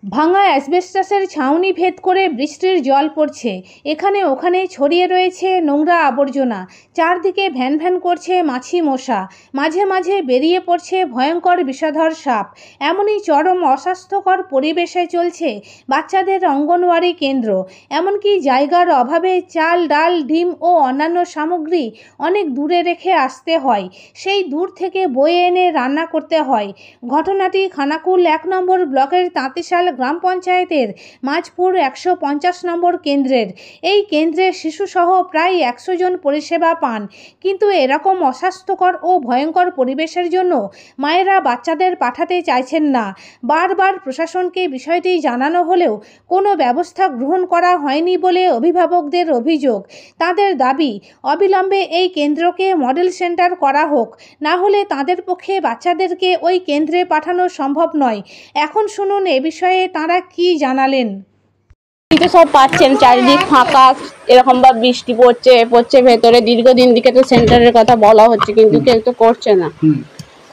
ভাঙা অ্যাসবেস্টসের ছাউনি ভেদ করে বৃষ্টির জল পড়ছে। এখানে ওখানে ছড়িয়ে রয়েছে নোংরা আবর্জনা। চারদিকে ভ্যান ভ্যান করছে মাছি মশা। মাঝে মাঝে বেরিয়ে পড়ছে ভয়ঙ্কর বিষধর সাপ। এমনই চরম অস্বাস্থ্যকর পরিবেশে চলছে বাচ্চাদের অঙ্গনওয়াড়ি কেন্দ্র। এমনকি জায়গার অভাবে চাল, ডাল, ডিম ও অন্যান্য সামগ্রী অনেক দূরে রেখে আসতে হয়। সেই দূর থেকে বয়ে এনে রান্না করতে হয়। ঘটনাটি খানাকুল 1 নম্বর ব্লকের তাঁতিশাল গ্রাম পঞ্চায়েতের মাঝপুর 150 নম্বর কেন্দ্রের। এই কেন্দ্রে শিশুসহ প্রায় 100 জন পরিষেবা পান। কিন্তু এরকম অস্বাস্থ্যকর ও ভয়ঙ্কর পরিবেশের জন্য মায়েরা বাচ্চাদের পাঠাতে চাইছেন না। বারবার প্রশাসনকে বিষয়টি জানানো হলেও কোনো ব্যবস্থা গ্রহণ করা হয়নি বলে অভিভাবকদের অভিযোগ। তাদের দাবি, অবিলম্বে এই কেন্দ্রকে মডেল সেন্টার করা হোক, না হলে তাদের পক্ষে বাচ্চাদেরকে ওই কেন্দ্রে পাঠানো সম্ভব নয়। এখন শুনুন এ বিষয়ে তারা কি জানালেন। সব পাচ্ছেন, চারিদিক ফাঁকা, এরকম বা বৃষ্টি পড়ছে ভেতরে। দীর্ঘদিন দিকে তো সেন্টারের কথা বলা হচ্ছে, কিন্তু কেউ তো করছে না।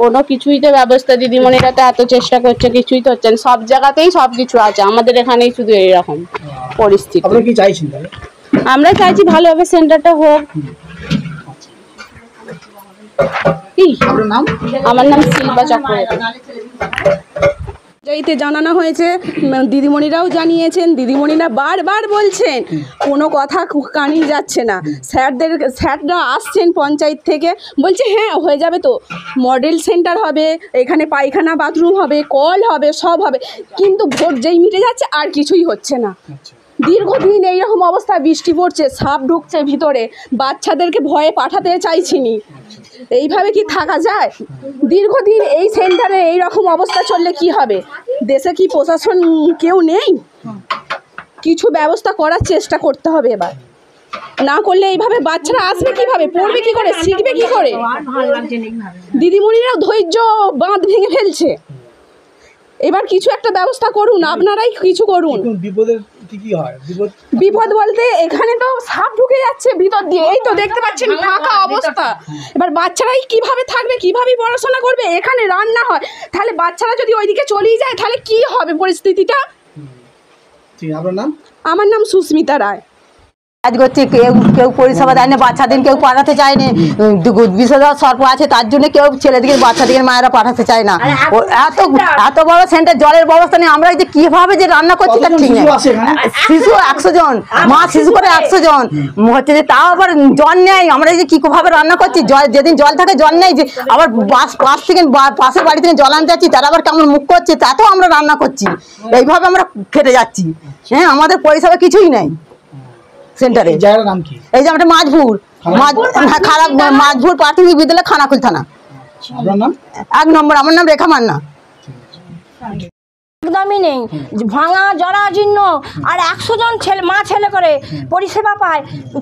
কোনো কিছুই তো ব্যবস্থা, দিদিমণিরা তো এত চেষ্টা করছে, কিছুই তো হচ্ছে না। সব জায়গাতেই সবকিছু আছে, আমাদের এখানেই শুধু এইরকম পরিস্থিতি। আপনারা কি চাইছেন? আমরা চাইছি ভালোভাবে সেন্টারটা হোক। আমার নাম শিল্পা চক্রবর্তী। যাইতে জানানো হয়েছে, দিদিমণিরাও জানিয়েছেন, দিদিমণিরা বারবার বলছেন, কোনো কথা কানে যাচ্ছে না। স্যাররা আসছেন পঞ্চায়েত থেকে, বলছে হ্যাঁ হয়ে যাবে তো, মডেল সেন্টার হবে, এখানে পায়খানা বাথরুম হবে, কল হবে, সব হবে। কিন্তু ভোট যেই মিটে যাচ্ছে আর কিছুই হচ্ছে না। দীর্ঘদিন এইরকম অবস্থা, বৃষ্টি পড়ছে, সাপ ঢুকছে ভিতরে, বাচ্চাদেরকে ভয়ে পাঠাতে চাইছিনি। এইভাবে কি থাকা যায়? দীর্ঘদিন এই সেন্টারে এই রকম অবস্থা চললে কি হবে? দেশে কি প্রশাসন কেউ নেই? কিছু ব্যবস্থা করার চেষ্টা করতে হবে এবার। না করলে এইভাবে বাচ্চারা আসবে কিভাবে, পড়বে কি করে, শিখবে কি করে? দিদিমণিরাও ধৈর্য বাঁধ ভেঙে ফেলছে। এবার কিছু একটা ব্যবস্থা করুন, আপনারাই কিছু করুন। বিপদ বলতে এখানে তো সাপ ঢুকে যাচ্ছে ভিতর দিয়ে, এই তো দেখতে পাচ্ছেন ফাঁকা অবস্থা। এবার বাচ্চারাই কিভাবে থাকবে, কিভাবে পড়াশোনা করবে? এখানে রান্না হয়, তাহলে বাচ্চারা যদি ওইদিকে চলেই যায় তাহলে কি হবে পরিস্থিতিটা? আমার নাম সুস্মিতা রায়। কাজ করছে, কেউ পরিষেবা দেয় না, বাচ্চাদের কেউ পাঠাতে চায়নি। বিষধর সর্প আছে, তার জন্য কেউ ছেলেদিকে বাচ্চাদিকে মায়েরা পাঠাতে চায় না। এত বড় সেন্টার, জলের ব্যবস্থা নেই। আমরা যে কিভাবে যে রান্না করছি তার ঠিক নেই। শিশু 100 জন, মা শিশু করে 100 জন হচ্ছে যে, তাও আবার জল নেই। আমরা যে কিভাবে রান্না করছি, জল যেদিন জল থাকে জল নেই, যে আবার পাশের বাড়ি থেকে জল আনতে যাচ্ছি, তারা আবার কেমন মুখ করছে, তাতেও আমরা রান্না করছি। এইভাবে আমরা খেটে যাচ্ছি। হ্যাঁ, আমাদের পরিষেবা কিছুই নেই সেন্টারে। জায়গার নাম কি? এই যে আমরা মাঝপুর প্রাথমিক বিদ্যালয়, খানাকুল থানা। আপনার নাম? 1 নম্বর। আমার নাম রেখা মান্না। একদমই নেই, ভাঙা জরাজীর্ণ, আর 100 জন মা ছেলে করে পরিষেবা পায়।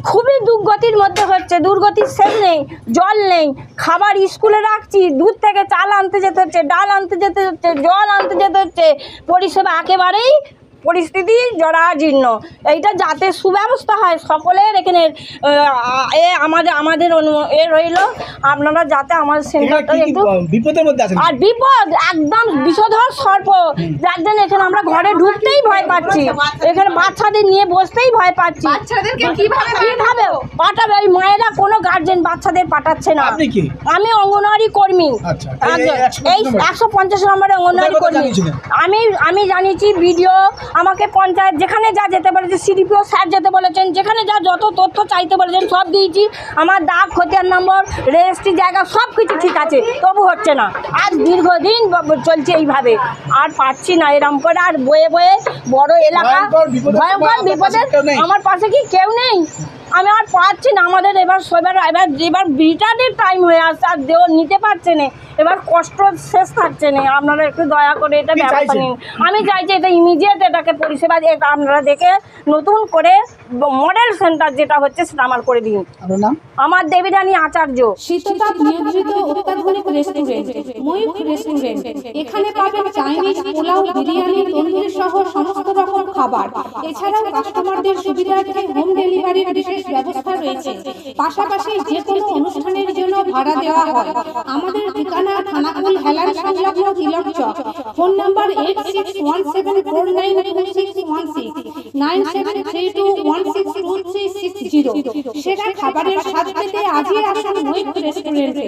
খুবই দুর্গতির মধ্যে হচ্ছে, দুর্গতির শেষ নেই। জল নেই, খাবার স্কুলে রাখছি, দূর থেকে চাল আনতে যেতে হচ্ছে, ডাল আনতে যেতে হচ্ছে, জল আনতে যেতে হচ্ছে। পরিষেবা একেবারেই পরিস্থিতি জরাজীর্ণ। এইটা যাতে সুব্যবস্থা হয় সকলের এখানে, আমাদের রইল, আপনারা যাতে আমার সেন্টারটা একটু বিপদের মধ্যে আছেন। আর বিপদ একদম বিষধর সর্প, যার জন্য এখানে আমরা ঘরে ঢুকতেই ভয় পাচ্ছি, এখানে বাচ্চাদের নিয়ে বসতেই ভয় পাচ্ছি। কিভাবে পাঠাবে? ওই মায়েরা কোনো গার্জেন বাচ্চাদের পাঠাচ্ছে না। আমি অঙ্গনওয়াড়ি কর্মী, এই 150 নম্বরে অঙ্গনওয়াড়ি কর্মী। আমি জানিয়েছি, ভিডিও আমাকে পঞ্চায়েত যেখানে যা যেতে বলেছে, সিডিপিও স্যার যেতে বলেছেন, যেখানে যা যত তথ্য চাইতে বলেছেন সব দিয়েছি। আমার দাগ, খতিয়ান নম্বর, রেজিস্ট্রি জায়গা সব কিছু ঠিক আছে, তবু হচ্ছে না। আজ দীর্ঘদিন চলছে এইভাবে, আর পাচ্ছি না এরম করে। আর বয়ে বয়ে বড় এলাকা, ভয়ঙ্কর বিপদের, আমার পাশে কি কেউ নেই? আমি আর পাচ্ছি না। আমাদের এবার রিটার্নের টাইম হয়ে আসছে, আর নিতে পারছে না। এবার কষ্ট শেষ থাকছে না। আপনারা একটু দয়া করে এটা ব্যবস্থা নিন। আমি চাইছি এটা ইমিডিয়েট, এটাকে পরিষেবা আপনারা দেখে নতুন করে মডেল সেন্টার যেটা হচ্ছে সেটা আমার করে দিন। আমার দেবীরানী আচার্য। শীততাপ নিয়ন্ত্রিত অত্যাধুনিক রেস্টুরেন্ট ময়ূখ রেস্টুরেন্ট। এখানে পাবেন চাইনিজ, পোলাও, বিরিয়ানি, তন্দুরি সহ সমস্ত রকম খাবার। এছাড়াও কাস্টমারদের সুবিধার্থে হোম ডেলিভারির বিশেষ ব্যবস্থা রয়েছে। পাশাপাশি যে কোনো অনুষ্ঠানের জন্য ভাড়া দেওয়া হয়। আমাদের ঠিকানা খানাকুল হেলান সংলগ্ন তিলক চক। Phone number 8617492616 9732162360। সেরা খাবারের স্বাদ পেতে আজই আসুন মৈত্র রেস্টুরেন্টে।